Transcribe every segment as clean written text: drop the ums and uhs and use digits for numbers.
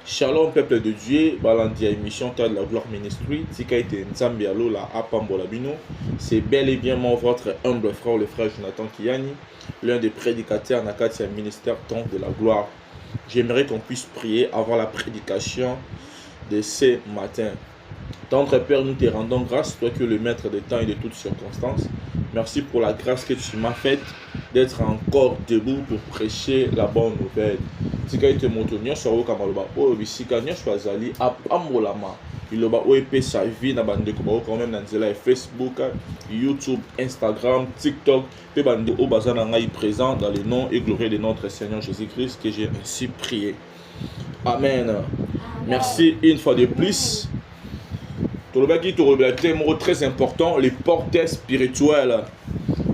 Shalom peuple de Dieu, Balandia émission de la Gloire Ministry, Tika ete Nzambi Alola Apambola Bino. C'est bel et bien moi votre humble frère, le frère Jonathan Kiyani, l'un des prédicateurs Nakatia ministère Temps de la Gloire. J'aimerais qu'on puisse prier avant la prédication de ce matin. Tendre Père, nous te rendons grâce, toi que le maître des temps et de toutes circonstances. Merci pour la grâce que tu m'as faite d'être encore debout pour prêcher la bonne nouvelle. Tika ete moto nyonso akoka maloba oyo bisika nyonso azali apambolama iloba oyo epesa vie na bandeko bakoka même na nzela ya Facebook, YouTube, Instagram, TikTok mpe bande oyo baza na ngai présent dans le nom et gloire de notre Seigneur Jésus-Christ que j'ai ainsi prié. Amen. Merci une fois de plus. Tolobaki tolobaki mot très important, les portes spirituelles.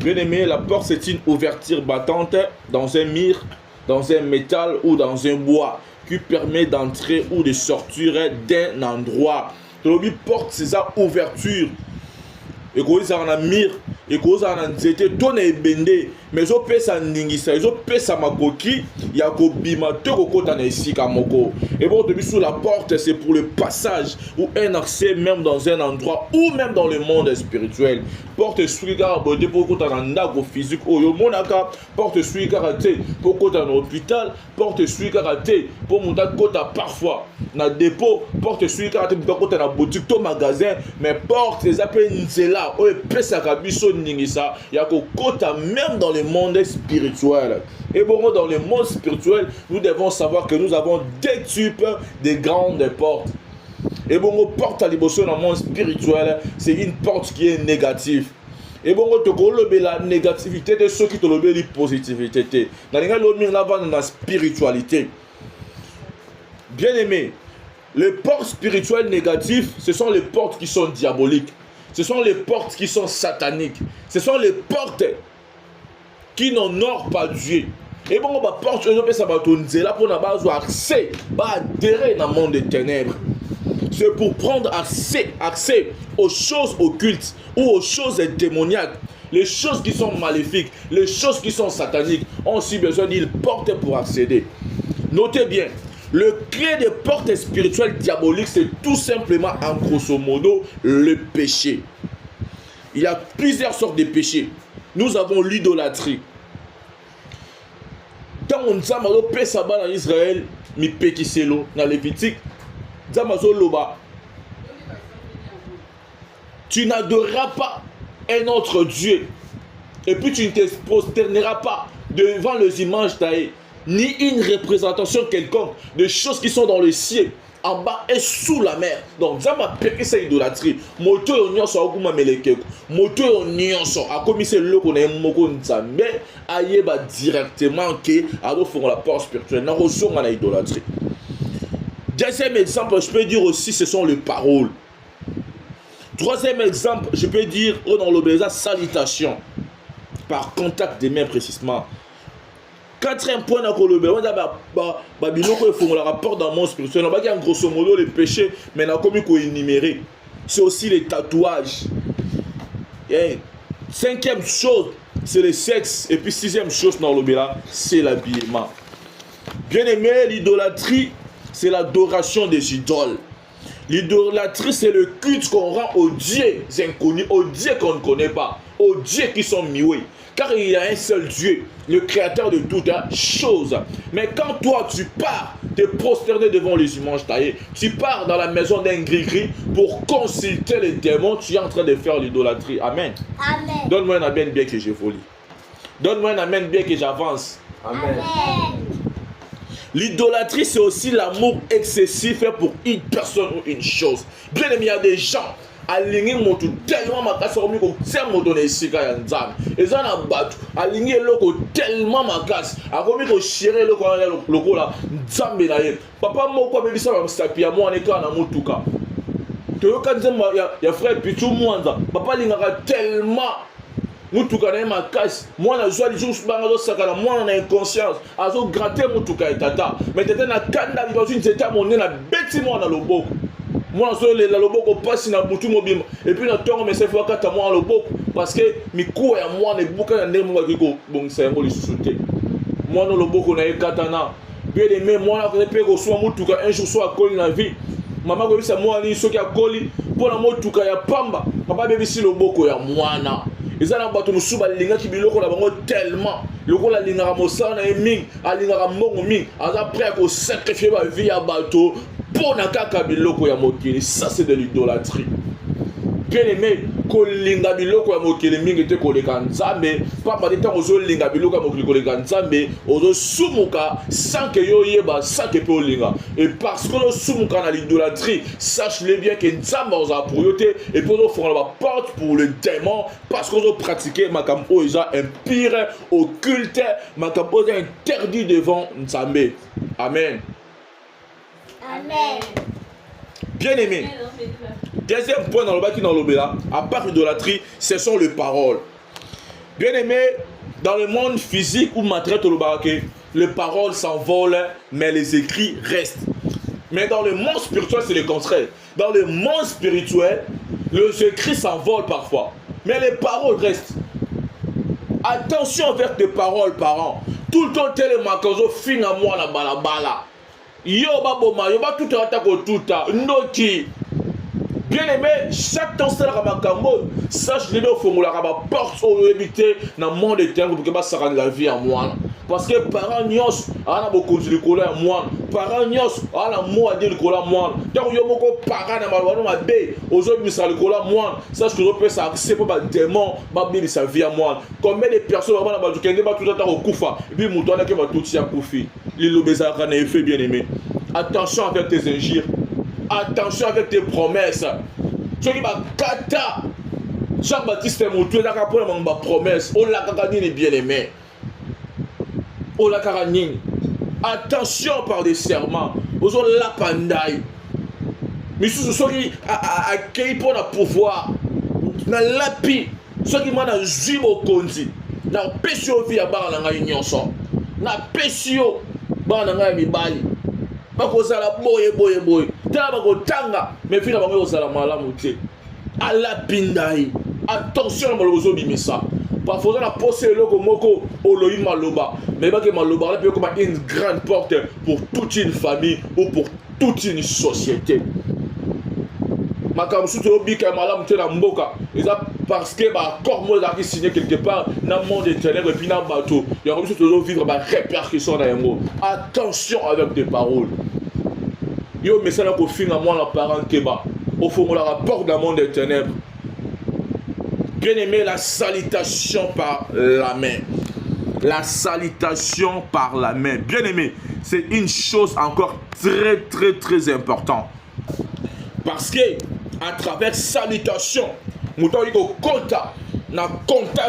Bien aimé, la porte c'est une ouverture battante dans un mur, dans un métal ou dans un bois qui permet d'entrer ou de sortir d'un endroit. Tolobi porte c'est ça ouverture. Et quand ils sont en mur, et quand ils sont en nzete, tout est bendé. Mais ils ont pesa ningisa, ils ont pesa makoki, il y a kobima te kokota na esika moko. Et bon, depuis sous la porte, c'est pour le passage ou un accès même dans un endroit ou même dans le monde spirituel. Porte suiga abode pour kota na ndago physique oyo monaka, porte suiga raté pour kota na hôpital, porte suiga raté pour monta kota parfois na dépôt, porte suiga raté pour kota na boutique to magasin, mais porte les appels nzela oyo pesa kabiso ningisa, il y a kota même dans le monde spirituel. Et bon, dans le monde spirituel, nous devons savoir que nous avons deux types de grandes portes. Et bon, porte à l'émotion dans le monde spirituel, c'est une porte qui est négative. Et bon, la négativité de ceux qui te lobent la positivité. Dans la spiritualité. Bien aimé, les portes spirituelles négatives, ce sont les portes qui sont diaboliques. Ce sont les portes qui sont sataniques. Ce sont les portes qui n'honorent pas Dieu. Et bon, bah porte ça va tourner là pour n'avoir accès, bah adhérer dans le monde des ténèbres. C'est pour prendre accès aux choses occultes ou aux choses démoniaques, les choses qui sont maléfiques, les choses qui sont sataniques. On a aussi besoin d'une porte pour accéder. Notez bien, le clé des portes spirituelles diaboliques, c'est tout simplement en grosso modo le péché. Il y a plusieurs sortes de péchés. Nous avons l'idolâtrie. Quand on dit en Israël, mi pekiselo dans Lévitique, loba, tu n'adoreras pas un autre Dieu, et puis tu ne te prosterneras pas devant les images taillées, ni une représentation quelconque de choses qui sont dans le ciel, en bas et sous la mer. Donc, ça m'a péqué cette idolâtrie. Moto yon so akuma meleke. Moto yon so akomi se loko na moko nzambe ayeba directement que ado font la porte spirituelle. Na resonga na idolâtrie. Deuxième exemple, je peux dire aussi ce sont les paroles. Troisième exemple, je peux dire dans l'obéissance salutation par contact des mains précisément. Quatrième point dans le Babiloko font le rapport dans le monde spirituel. On va dire grosso modo les péchés, mais on a commis qu'on énuméré. C'est aussi les tatouages. Et cinquième chose, c'est le sexe. Et puis sixième chose dans le c'est l'habillement. Bien aimé, l'idolâtrie, c'est l'adoration des idoles. L'idolâtrie, c'est le culte qu'on rend aux dieux inconnus, aux dieux qu'on ne connaît pas, aux dieux qui sont muets. Car il y a un seul Dieu, le créateur de toutes choses. Mais quand toi tu pars te prosterner devant les images taillées, tu pars dans la maison d'un gris-gris pour consulter les démons, tu es en train de faire l'idolâtrie. Amen. Amen. Donne-moi un amen bien que j'évolue. Donne-moi un amen bien que j'avance. Amen. Amen. L'idolâtrie, c'est aussi l'amour excessif pour une personne ou une chose. Bien aimé, il y a des gens aligné moto tellement makasi comme ko tient moto na esika ya nzambe eza na bato aligné loko tellement makasi akomi ko chérer loko la nzambe na ye papa moko abebisa ba msapi ya mwana eka na mutuka toyoka nzemba ya frère Pichu Mwanza papa lingaka tellement mutuka na ye makasi mwana zwa lisusu banga zosaka na mwana na inconscience azo gratter mutuka ya tata mais tata na kanda libazu nzeta monene na beti mwana loboko. Moi, je la loboko passe na butu mobima et puis na tongo mais c'est fois kata moi loboko parce que miko ya moi ne buka na ndemo ngiko bon c'est ngoli souté moi no loboko na ekatana bien aimé moi na pe ko so mutuka un jour so akoli na vie maman ko bisa moi ni soki akoli pona mutuka ya pamba papa bebisi loboko ya mwana ezana bato musu balingaki biloko na bango tellement lokola alingaka mosala na ye mingi alingaka mbongo mingi aza prêt ko sacrifier ba vie ya bato pona kaka biloko ya mokili. Ça c'est de l'idolâtrie. Bien aimé, kolinga biloko ya mokili mingi te koleka nzambe pamba te ntango ozolinga biloko ya mokili koleka nzambe ozosumuka sans que yo yeba sans que pe olinga. Et parce que ozosumuka na l'idolâtrie, sache-le bien que nzambe ozala pour yo te et puis ozofongola ba porte pour le démon parce que ozopratiquer makambo oyo eza impire, occulte, makambo oyo eza interdit devant nzambe. Amen. Amen. Bien aimé. Deuxième point dans le bas qui dans l'obéla, à part l'idolâtrie, ce sont les paroles. Bien aimé, dans le monde physique ou matériel, les paroles s'envolent, mais les écrits restent. Mais dans le monde spirituel, c'est le contraire. Dans le monde spirituel, les écrits s'envolent parfois, mais les paroles restent. Attention avec tes paroles, parents. Tout le temps, tel makazo fin à moi la balabala. Yo baboma, yo ba tout atako tout a noti. Bien aimé, chaque temps c'est la makambo, sache les deux formules la porte au éviter dans le monde éternel pour que ça rende la vie à moi. Parce que parents nyos, ana beaucoup de cola moi, parents nyos, ana mo a dit le cola moi. Donc yo moko parents na malwano ma bé, aux autres misal le cola moi, sache que je peux ça c'est pas démon, ma bibi sa vie à moi. Combien de personnes na ba du kende ba tout à kufa, et puis mouton na ke ba tout ya kufi. L'île obézara na effet bien aimé. Attention avec tes injures. Attention avec tes promesses. Ce qui va kata Jean-Baptiste Moutou n'a pas de promesse. On l'a gagné bien aimé. On l'a gagné. Attention par des serments. Vous avez la pandaille. Mais ceux qui accueillent pour le pouvoir, na lapi, ceux qui m'ont joué au kondi, na pesio via bar na union son, na pesio bar na mibali. Bakozala boye tala bakotanga mais fina bango kozala malamu te ala pindai. Attention na malozo bimisa parfois na pose eloko moko oloyi maloba mais bake maloba la peut comme une grande porte pour toute une famille ou pour toute une société. Makambo surtout obika malamu te na mboka eza parce que ba corps mo za ki signé quelque part dans le monde éternel et puis na bateau il y a comme surtout vivre ba répercussion na yango. Attention avec tes paroles. Yo message ko finga moi la parent keba au fond la rapport dans le monde des ténèbres. Bien aimé, la salutation par la main. La salutation par la main. Bien aimé, c'est une chose encore très importante. Parce que à travers salutation, mouton iko contact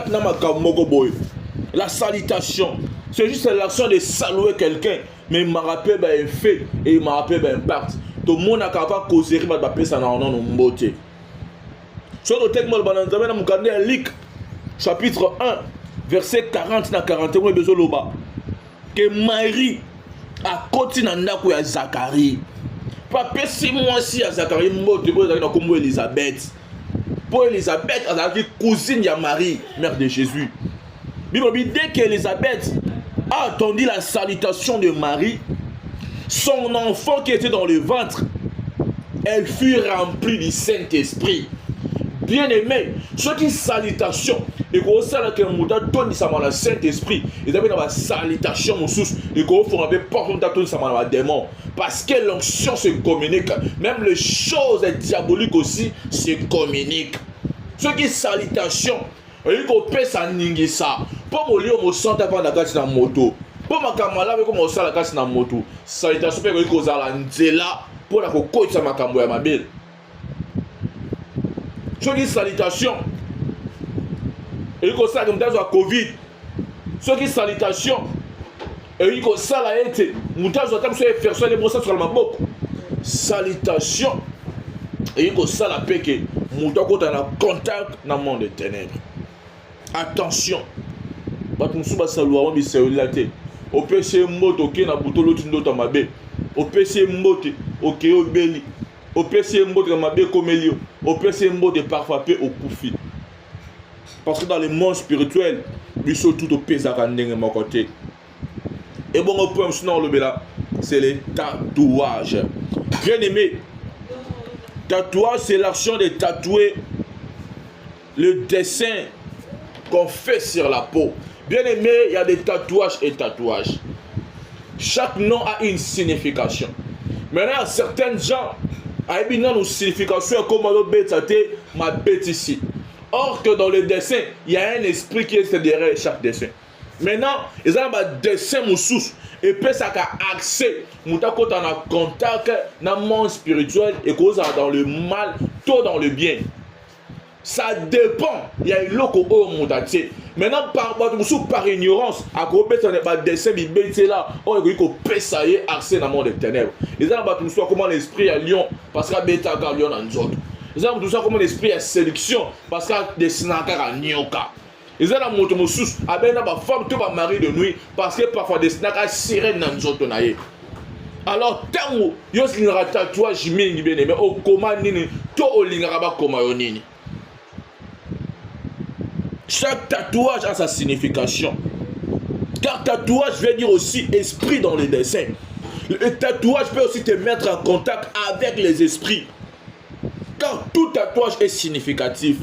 na makamoko boy. La salutation, c'est juste l'action de saluer quelqu'un, mais il m'a rappelé un fait et il m'a rappelé un impact. Tout le monde a capable de causer, il m'a appelé ça dans le beauté. Sur le texte, dans Luc, chapitre 1, verset 40 à 41, que Marie a continué à Zacharie. Papa, si moi aussi à Zacharie, comme Elisabeth. Pour Elisabeth, elle a dit cousine de Marie, mère de Jésus. Dès qu'Elisabeth a entendu la salutation de Marie, son enfant qui était dans le ventre, elle fut remplie du Saint-Esprit. Bien aimé, ce qui salutation, et qu'on sait que nous donne le Saint-Esprit, ils avaient une salutation, et qu'on avait pas de démon. Parce que l'onction se communique, même les choses diaboliques aussi se communiquent. Ce qui salutation, et qu'on peut s'ennuyer ça. Pour me lire, on sent avant la casse dans la moto. Pour ma camarade, comme on sent la casse dans la moto. Salutation, c'est qu'on a là pour la cocotte de ma camarade, ma belle. Je dis salutation. Et il y a comme dans Covid. Ce qui salutation. Et il y a ça là été. Moutage de temps sur les personnes les brossades sur le mabok. Salutation. Et il y a ça la paix que moutage quand on a contact dans le monde des ténèbres. Attention. Parce que nous sommes salués on dit c'est là té. Au PC moto qui na buto l'autre ndota mabe. Au PC moto OK au beli. Au PC moto mabe comme Elio. Au PC moto parfois peu au koufi. Parce que dans le monde spirituel, ils sont tout au pesarandeng de mon côté. Et bon, au point, sinon, le bela, c'est les tatouages. Bien aimé, tatouage, c'est l'action de tatouer le dessin qu'on fait sur la peau. Bien aimé, il y a des tatouages et tatouages. Chaque nom a une signification. Maintenant, certains gens ont une signification comme ma bête ici. Or que dans le dessin, il y a un esprit qui est derrière chaque dessin. Maintenant, ils ont un dessin moussous et puis ça a accès quand on a contact dans le monde spirituel et qu'on est dans le mal, tout dans le bien. Ça dépend. Il y a une loco au monde. Maintenant, par ignorance, à cause de ce dessin, il là, on peut essayer accès dans le monde des ténèbres. Ils ont comment l'esprit à Lyon, parce qu'il y a Lyon dans nous autres. Ils ont comment l'esprit à sélection, parce qu'il y a des snakers à Nyoka. Ils ont monté mon sous, avec une femme, tout va mari de nuit, parce que parfois des snakers sirènes dans nous autres. Alors, tant que il y a un tatouage, mais au coma, tout au lingara coma nini. Chaque tatouage a sa signification. Car tatouage veut dire aussi esprit dans les dessins. Le tatouage peut aussi te mettre en contact avec les esprits. Car tout tatouage est significatif.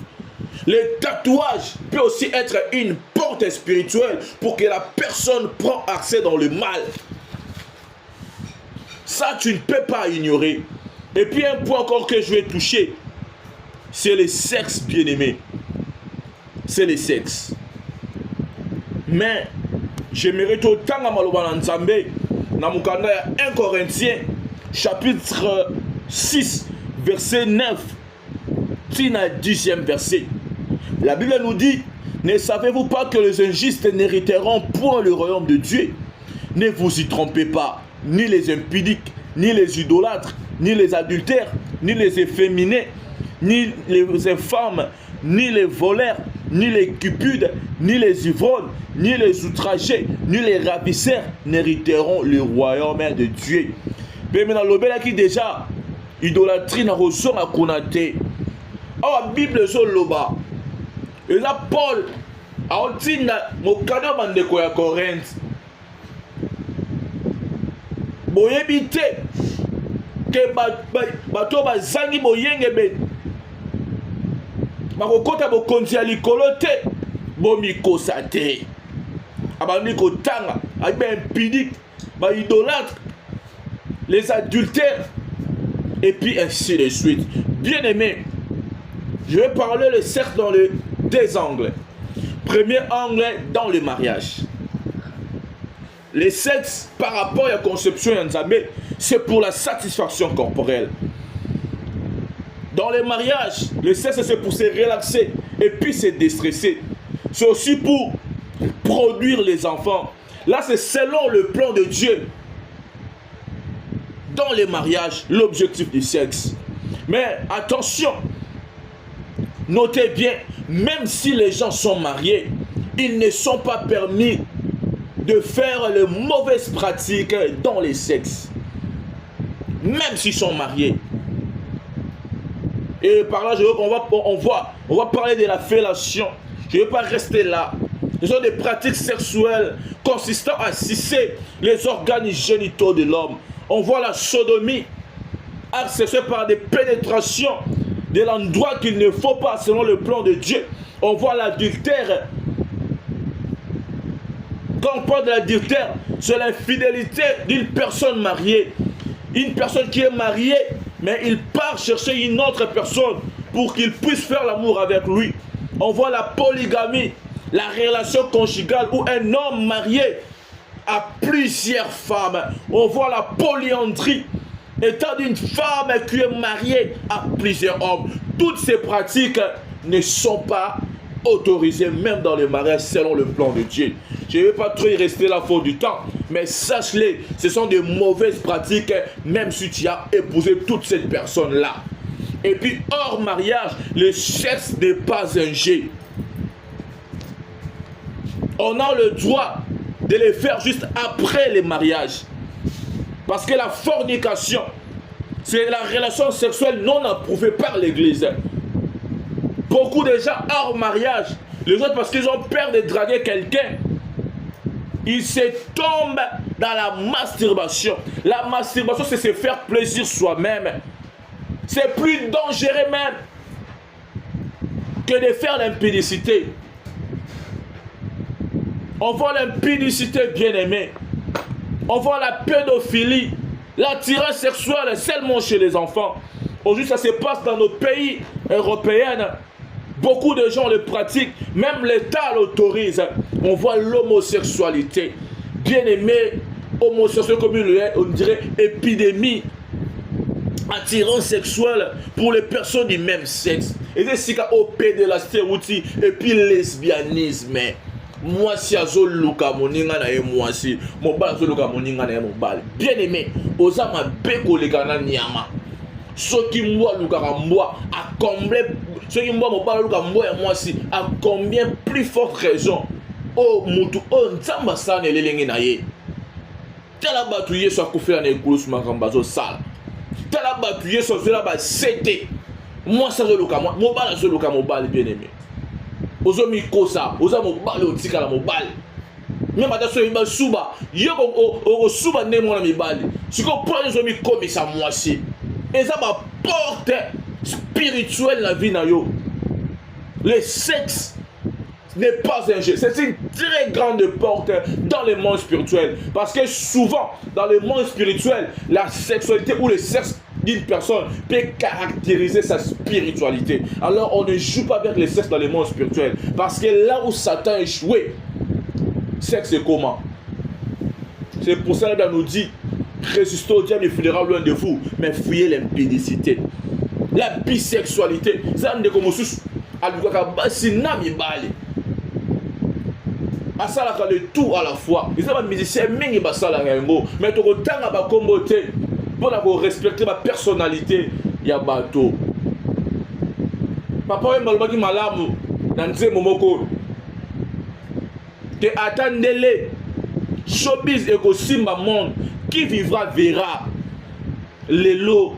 Le tatouage peut aussi être une porte spirituelle pour que la personne prenne accès dans le mal. Ça, tu ne peux pas ignorer. Et puis un point encore que je vais toucher, c'est le sexe, bien-aimé. C'est le sexe. Mais j'aimerais autant à Maloba Nzambe, dans mon canal 1 Corinthiens, chapitre 6, verset 9, tina 10e verset. La Bible nous dit, ne savez-vous pas que les injustes n'hériteront point le royaume de Dieu? Ne vous y trompez pas, ni les impudiques, ni les idolâtres, ni les adultères, ni les efféminés, ni les infâmes, ni les voleurs, ni les cupides, ni les ivrognes, ni les outragés, ni les ravisseurs n'hériteront le royaume de Dieu. Mais maintenant, l'obéla qui déjà, idolâtrie n'a reçu à Konate. Oh, la Bible sur l'oba. Et là, Paul, a dit, mon cadeau de Corinthe. Boyebite, que bato bazangi boyengebe. Bakokota bokonzi ya likolo te bomikosa te abandi kotanga abe impudique ba idolâtre les adultères et puis ainsi de suite. Bien aimé, je vais parler le cercle dans les deux angles. Premier angle dans le mariage. Les sexes par rapport à la conception Nzambe, c'est pour la satisfaction corporelle. Dans les mariages, le sexe c'est pour se relaxer et puis se déstresser. C'est aussi pour produire les enfants. Là, c'est selon le plan de Dieu. Dans les mariages, l'objectif du sexe. Mais attention, notez bien, même si les gens sont mariés, ils ne sont pas permis de faire les mauvaises pratiques dans les sexes. Même s'ils sont mariés. Et par là, on va parler de la fellation. Je ne vais pas rester là. Ce sont des pratiques sexuelles consistant à sucer les organes génitaux de l'homme. On voit la sodomie, accessée par des pénétrations de l'endroit qu'il ne faut pas selon le plan de Dieu. On voit l'adultère. Quand on parle de l'adultère, c'est l'infidélité d'une personne mariée. Une personne qui est mariée, mais il part chercher une autre personne pour qu'il puisse faire l'amour avec lui. On voit la polygamie, la relation conjugale où un homme marié a plusieurs femmes. On voit la polyandrie, étant d'une femme qui est mariée à plusieurs hommes. Toutes ces pratiques ne sont pas autorisées, même dans le mariage, selon le plan de Dieu. Je ne vais pas trop y rester là faute du temps, mais sache-les, ce sont de mauvaises pratiques, même si tu as épousé toute cette personne-là. Et puis, hors mariage, le sexe n'est pas un jet. On a le droit de les faire juste après le mariage. Parce que la fornication, c'est la relation sexuelle non approuvée par l'Église. Beaucoup de gens hors mariage, les autres parce qu'ils ont peur de draguer quelqu'un, ils se tombent dans la masturbation. La masturbation, c'est se faire plaisir soi-même. C'est plus dangereux même que de faire l'impudicité. On voit l'impudicité, bien aimé. On voit la pédophilie, l'attirance sexuelle seulement chez les enfants. Aujourd'hui, ça se passe dans nos pays européens. Beaucoup de gens le pratiquent, même l'État l'autorise. On voit l'homosexualité. Bien aimé, homosexualité comme on dirait épidémie. Attirance sexuelle pour les personnes du même sexe. Et c'est ce qu'on opère de la stéréotype et puis lesbianisme. Moi si azo luka moninga na ye moi si mobala azo luka moninga na ye mobala. Bien aimé, ozama beko legana nyama. Soki mwa luka mwa à combler soki mwa mobala luka mwa ya moi si à combien plus forte raison oh mutu oh nzamba sana lelengi na ye. Tala batu yesu akufela na ekulusu makamba zo sala. Tala batu yesu zela ba sete. Moi ça zo luka moi mobala zo luka mobala bien aimé. Ozo mikosa, ozo mobali otika la mobali. Même ata so yeba suba, yoko o suba ne mona mibali. Siko prendre zo mikomisa mwasi. Eza ba porte spirituelle la vie na yo. Le sexe n'est pas un jeu. C'est une très grande porte dans le monde spirituel. Parce que souvent, dans le monde spirituel, la sexualité ou le sexe d'une personne peut caractériser sa spiritualité. Alors on ne joue pas avec le sexe dans le monde spirituel. Parce que là où Satan a échoué, sexe c'est comment? C'est pour ça qu'il nous dit, résistez au diable, il fuira loin de vous, mais fuyez l'impudicité. La bisexualité, ça ne comme sous asalaka le tout à la fois. Ils ont des musiciens mingi basala yango, mais to kotanga ba kombote pour respecter ma personnalité ya bato. Papa malobaki malamu na nzembo moko. Que attendez-les. Showbiz eko simba monde qui vivra verra. Lelo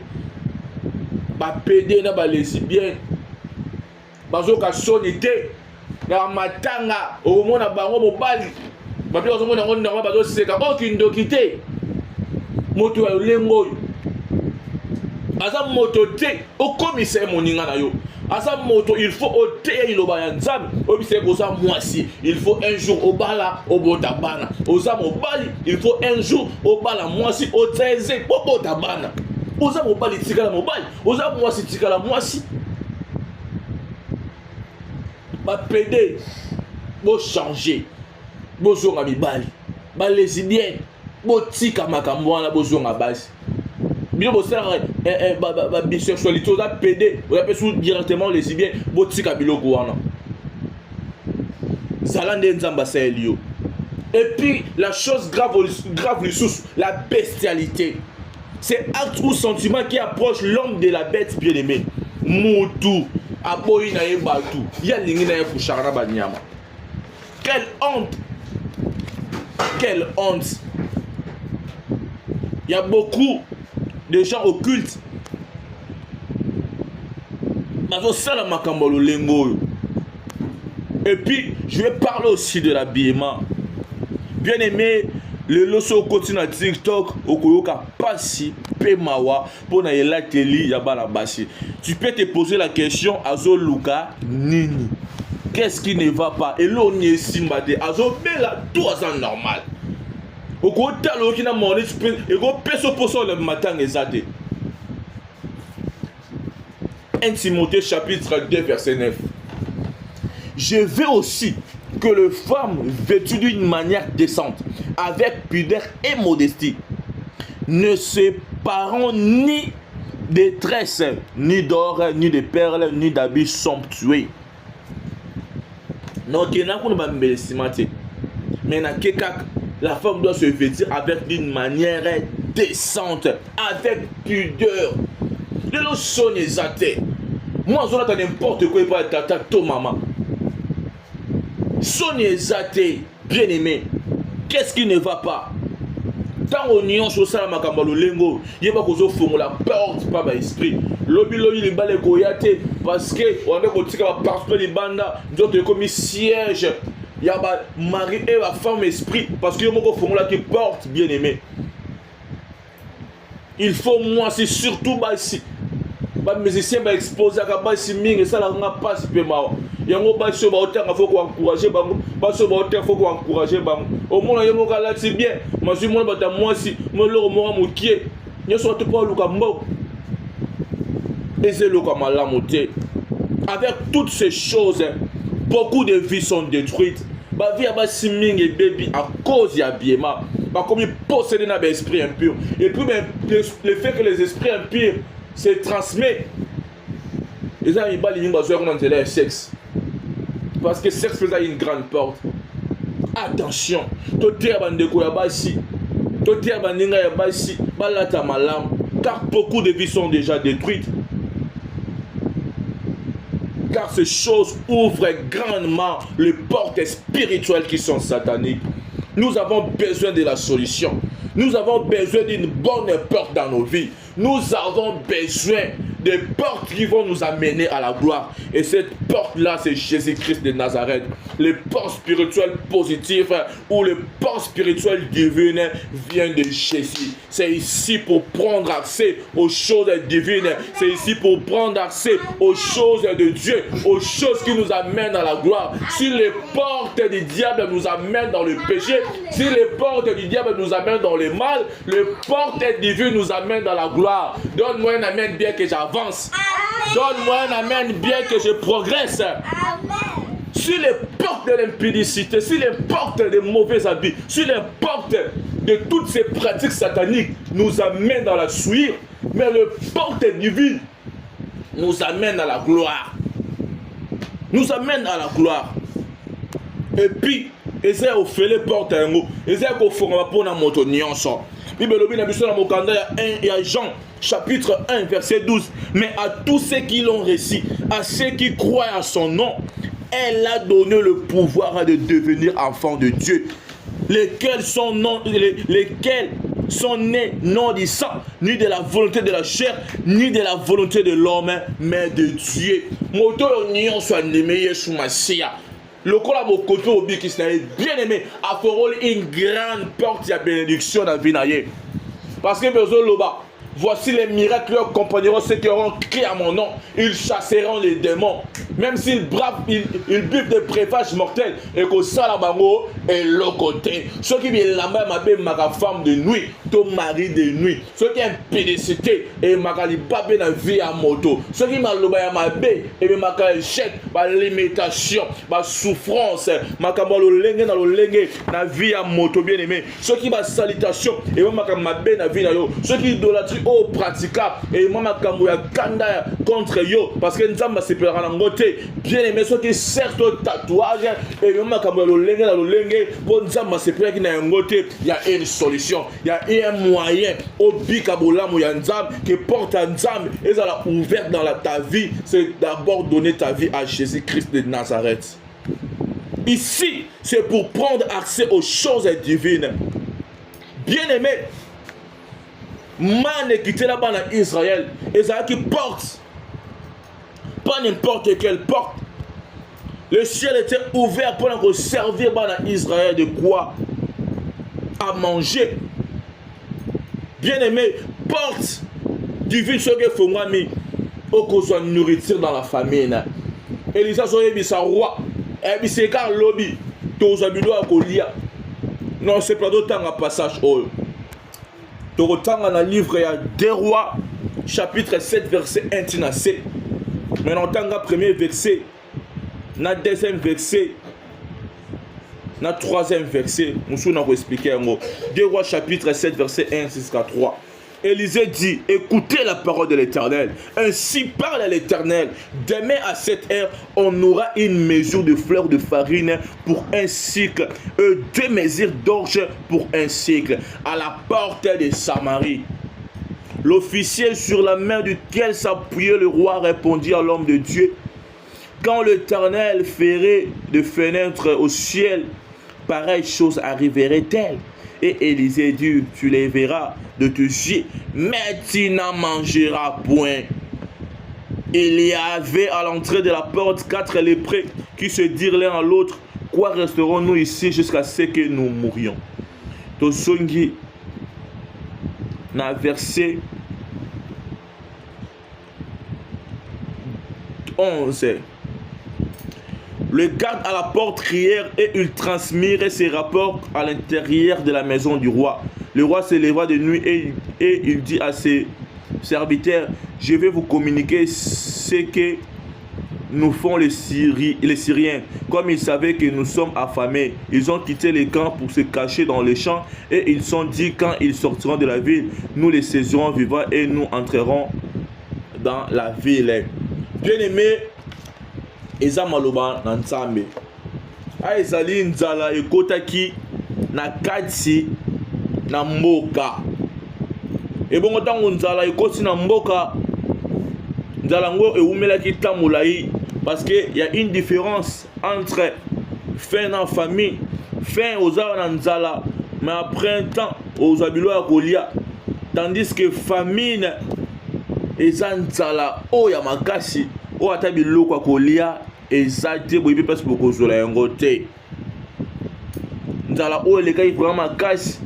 ba pédé na ba lesbienne. Bazoka sonité na matanga omona bango mobali bapi ozomona ngo ndanga bazoseka okindo kite moto ya lengo aza moto te okomisa moninga na yo asa moto il faut oteya iloba ya nzambe obise koza mwasi il faut un jour obala obota bana oza mobali il faut un jour obala mwasi oteze obota bana oza mobali tikala mobali oza mwasi tikala mwasi. Ba pédé, bo changer, bo zonga mibali, ba lesbienne, bo tika makambo wana bo zonga basi. Bien bo sera ba bisexualité, oza pédé, on appelle sous directement lesbienne, bo tika biloko wana. Zalande nzamba sa elio. Et puis la chose grave la bestialité. C'est acte ou sentiment qui approche l'homme de la bête bien-aimée. Moutou. Aboyi na ye batu ya lingi na ye kushara ba nyama. Quelle honte, quelle honte. Il y a beaucoup de gens occultes bazo sala makambo lengo. Et puis je vais parler aussi de l'habillement. Bien aimé, le loso continue à TikTok okoyoka pasi pe mawa pona yela teli ya bala basi. Tu peux te poser la question azo luka nini? Qu'est-ce qui ne va pas? Et l'on y est simbade azo bela tout à normal. Okota lo kina moni tu peux et go peso poso le matin ezade. 1 Timothée chapitre 2 verset 9. Je veux aussi que les femmes vêtues d'une manière décente, avec pudeur et modestie, ne se parent ni de tresses, ni d'or, ni de perles, ni d'habits somptueux. Donc, il y a mais la femme doit se vêtir avec d'une manière décente, avec pudeur. Les gens sont exaltés. Moi, je n'ai n'importe quoi, pas tata, to maman. Son exalté, bien aimé. Qu'est-ce qui ne va pas? Tant on y a chose à la makambalo lengo, il y a pas qu'on se la porte pas l'esprit. Lobi les balles koyate parce que on est côté par les bandes, d'autres comme siège Il y a mari et la femme esprit. Parce que il y a beaucoup de là qui portent bien aimé. Il faut moi, c'est surtout ici. Les musiciens vont exposer à la base et ça n'a pas si peu mal. Il y a un bas sur il faut encourager pas sur il faut encourager au moins il y a là c'est bien moi je moi si moi le moi mon qui il soit pas le cambo et c'est le comme la montée avec toutes ces choses beaucoup de vies sont détruites ba vie ba siming et baby à cause ya biema ba comme ils possèdent un esprit impur et puis ben le fait que les esprits impurs se transmettent les amis ba les besoin qu'on entend le sexe parce que sexe faisait une grande porte. Attention, car beaucoup de vies sont déjà détruites. Car ces choses ouvrent grandement les portes spirituelles qui sont sataniques. Nous avons besoin de la solution. Nous avons besoin d'une bonne porte dans nos vies. Nous avons besoin des portes qui vont nous amener à la gloire. Et cette porte-là, c'est Jésus-Christ de Nazareth. Les portes spirituelles positives ou les portes spirituelles divines viennent de Jésus. C'est ici pour prendre accès aux choses divines. C'est ici pour prendre accès aux choses de Dieu, aux choses qui nous amènent à la gloire. Si les portes du diable nous amènent dans le péché, si les portes du diable nous amènent dans le mal, les portes divines nous amènent dans la gloire. Donne-moi un amen bien que j'avance. Donne-moi un amen bien que je progresse. Si les portes de l'impudicité, si les portes des mauvais habits, si les portes de toutes ces pratiques sataniques nous amènent dans la souillure, mais les portes divines nous amènent à la gloire. Nous amènent à la gloire. Et puis, essaye de faire les portes à un mot. Essaye de faire un moto nyonso. Bible lobi na biso na mokanda ya Jean chapitre 1 verset 12. Mais à tous ceux qui l'ont reçu, à ceux qui croient à son nom, elle a donné le pouvoir de devenir enfants de Dieu. Lesquels sont nés non du sang, ni de la volonté de la chair, ni de la volonté de l'homme, mais de Dieu. Moto union soit aimé sous Massia. Le corps à mon côté au but qui s'est bien aimé a fait une grande porte de bénédiction dans la vie. Parce que besoin de l'oba. Voici les miracles leur accompagneront ceux qui auront crié à mon nom. Ils chasseront les démons. Même s'ils buvent des breuvages mortels. Et que ça la bango est le côté. Ceux qui viennent là-bas m'appellent ma femme de nuit. Ton mari de nuit. Ceux qui ont pédicité. Et ma calibabé dans la vie à moto. Ceux qui m'ont l'obéi à ma bé. Et ma calchette. Ma limitation. Ma souffrance. Ma camalo lengue dans le lengue. La vie à moto bien aimé. Ceux qui m'ont salutation. Et ma bé dans la vie à yo. Ceux qui idolâtrent au praticable et moi ma kamboya kanda contre yo parce que nzamba se pera na ngote bien aimé ceux qui certes au tatouage et moi ma kamboya lo lenge bon nzamba se pera ki na ngote il y a une solution il y a un moyen au bikabola mo ya nzamba qui porte nzamba et ça la ouverte dans ta vie c'est d'abord donner ta vie à Jésus-Christ de Nazareth. Ici c'est pour prendre accès aux choses divines. Bien aimé, man quitté là-bas en Israël, Israël qui porte, pas n'importe quelle porte. Le ciel était ouvert pour servir en Israël de quoi à manger. Bien aimé, porte divine ce que faut moi mis au cause de nourriture dans la famine. Elisa soye sa roi, et puis c'est car lobby, tous les habitants à Kolia. Non, c'est pas d'autant un passage haut. Dans le livre, il y a 2 Rois, chapitre 7, verset 1 à 7. Maintenant, dans le premier verset, dans le deuxième verset, dans le troisième verset, nous allons expliquer. 2 Rois, chapitre 7, verset 1 jusqu'à 3. Élisée dit, écoutez la parole de l'Éternel. Ainsi parle l'Éternel. Demain à cette heure, on aura une mesure de fleurs de farine pour un cycle, 2 mesures d'orge pour un cycle, à la porte de Samarie. L'officier sur la main duquel s'appuyait le roi répondit à l'homme de Dieu, quand l'Éternel ferait de fenêtres au ciel, pareille chose arriverait-elle? Et Élisée dit, tu les verras de tes yeux, mais tu n'en mangeras point. Il y avait à l'entrée de la porte 4 lépreux qui se dirent l'un à l'autre, quoi resterons-nous ici jusqu'à ce que nous mourions? Tozongi na verset 11. Le garde à la porte crièrent et ils transmirent ces rapports à l'intérieur de la maison du roi. Le roi se leva de nuit et il dit à ses serviteurs, je vais vous communiquer ce que nous font les Syriens. Comme ils savaient que nous sommes affamés, ils ont quitté les camps pour se cacher dans les champs et ils sont dit quand ils sortiront de la ville, nous les saisirons vivants et nous entrerons dans la ville. Bien-aimé, eza maloba na Nzambe. Ezali nzala ekotaki na kati na mboka. Ebongo tango nzala ekoti na mboka, nzala ngo eumelaki tamolai parce que y a une différence entre faim na famille, faim ozala na nzala mais après un temps ozwa bilo ya kolia, tandis que famine eza nzala oyo ya makasi oyo ata biloko ya kolia eza te boyebi mpasi bokozwela yango te. Nzala oyo elekaki vraiment makasi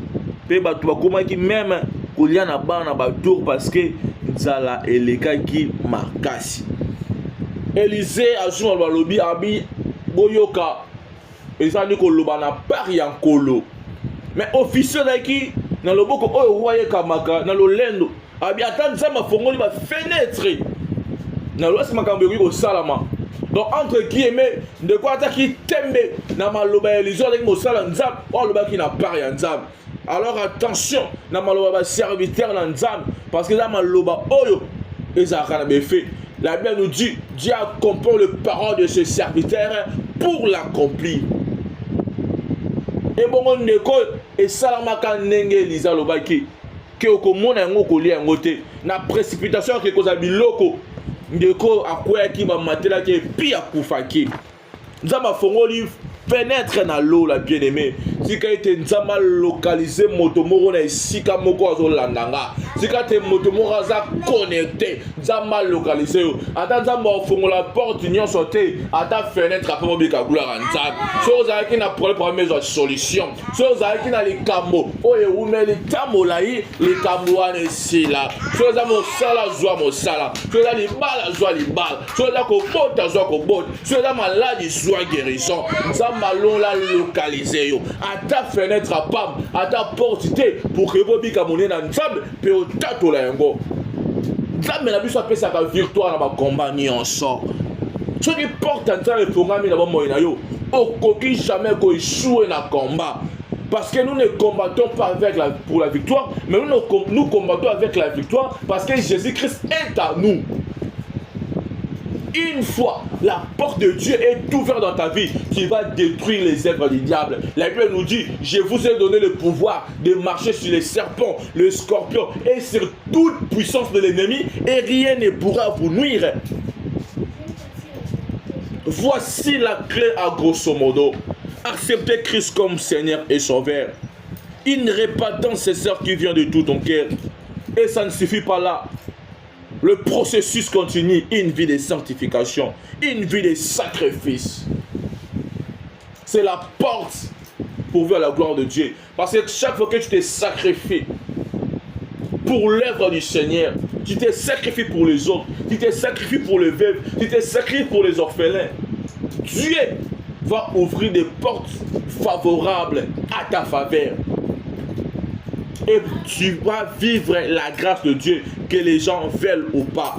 mpe bato bakomaki meme kolia na bana na batour parce que nzala elekaki makasi. Élisée azwi maloba alobi abi boyoka ezali koloba na part ya nkolo mais officier ezalaki na loboko oyo roi yekamaka na lolendo abi ata nzambe afongoli bafenetre na losi makambo ekoki kosalama. Donc entre guillemets ndeko ataki tembe na maloba ya Élisée azalaki mosala nzambe oyo alobaki na part ya nzambe. Alors attention na maloba baserviteur na nzambe parce que eza maloba oyo ezalaka na befe. La Bible nous dit Dieu accomplit le parole de ce serviteur pour l'accomplir. Et bon ndeko esalamaka ndenge Élisée alobaki ke okomona yango kolia yango te na précipitation ke koza biloko ndeko akweyaki bamatelaki epi akufaki. Nzambe afongoli fenêtre na l'eau la bien-aimée. Sika ete nzambe localiser moto moko na esika moko azolandanga. Sika te moto moko aza connecté. Nzambe localiser yo. Ata nzambe afongola porte nyonso te. Ata fenêtre apo mobika gloire nzambe. So ozalaki na problème de solution. So ozalaki na likambo oyo umeli tamolai likambo wana esila. So oza mosala zwa mosala. So oza libala zwa libala. So oza kobota zwa kobota. So oza maladi zwa guérison. Nzambe la localiser yo. Ata fenêtre à pam, ata porte te pour que bobi kamone na nzambe pe otato la yango. Nzambe na biso apesa ka victoire na ba combat nyonso. Ce qui porte nzambe fongami na ba moyo na yo, okoki jamais ko échouer na combat. Parce que nous ne combattons pas pour la victoire, mais nous combattons avec la victoire parce que Jésus-Christ est à nous. Une fois la porte de Dieu est ouverte dans ta vie, tu vas détruire les œuvres du diable. La Bible nous dit, je vous ai donné le pouvoir de marcher sur les serpents, les scorpions et sur toute puissance de l'ennemi et rien ne pourra vous nuire. Voici la clé à grosso modo. Accepter Christ comme Seigneur et Sauveur. Une repentance sincère qui vient de tout ton cœur. Et ça ne suffit pas là. Le processus continue, une vie de sanctification, une vie de sacrifice. C'est la porte pour voir la gloire de Dieu. Parce que chaque fois que tu te sacrifies pour l'œuvre du Seigneur, tu te sacrifies pour les autres, tu te sacrifies pour les veuves, tu te sacrifies pour les orphelins. Dieu va ouvrir des portes favorables à ta faveur. Et tu vas vivre la grâce de Dieu, que les gens veulent ou pas.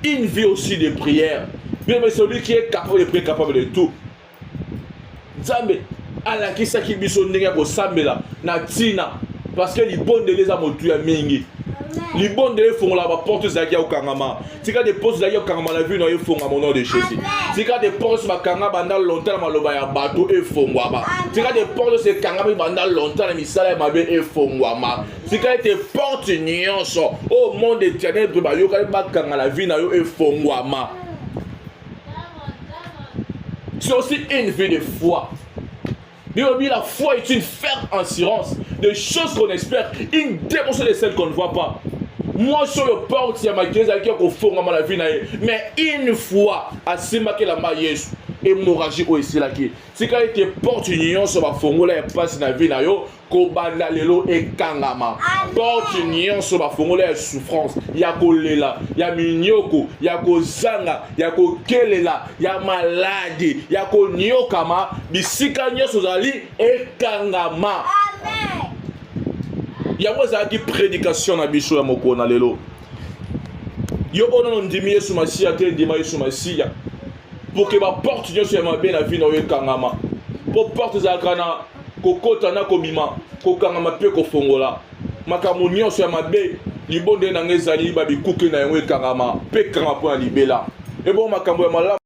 Une vie aussi de prière. Bien, mais celui qui est capable de prier, capable de tout. Nzambe, alakisa ki biso ndenge ko sambela na tina parce que libonde les amotu ya mingi. Libonde les fongola ba porte zaki ya okangama. Tika des portes zaki ya okangama na vie na yefonga au nom de Jésus. Tika des portes bakanga banda longtemps na maloba ya bato efongwa ba. Tika des portes se kangama banda longtemps na misala ya mabe efongwa ma. Tika des portes nyonso au monde éternel ba yo ka bakanga la vie na yo efongwa ma. C'est aussi une vie de foi. La foi est une ferme assurance des choses qu'on espère, une démonstration de celles qu'on ne voit pas. Moi, sur le porte, il y a ma guérison qui est au fond de la vie, mais une fois, à ce que la maille, hémorragie oyo esilaki tika ete porte nyonso bafongola ya mpasi na vie na yo kobanda lelo ekangama porte nyonso bafongola ya souffrance ya kolela ya minyoko ya kozanga ya kokelela ya maladi ya konyokama bisika nyonso ozali ekangama. Yango ezalaki prédication na biso ya mokolo na lelo yo onono ndimi Yesu Masiya te ndima Yesu Masiya pour que baporte nyonso ya mabe na vie na yo ekangama po porte ezalaka na kokota na kobima kokangama mpe kofongola makambo nyonso ya mabe libonde na nga ezali babikuke na yango ekangama mpe kangama mpo na libela ebo makambo ya malamu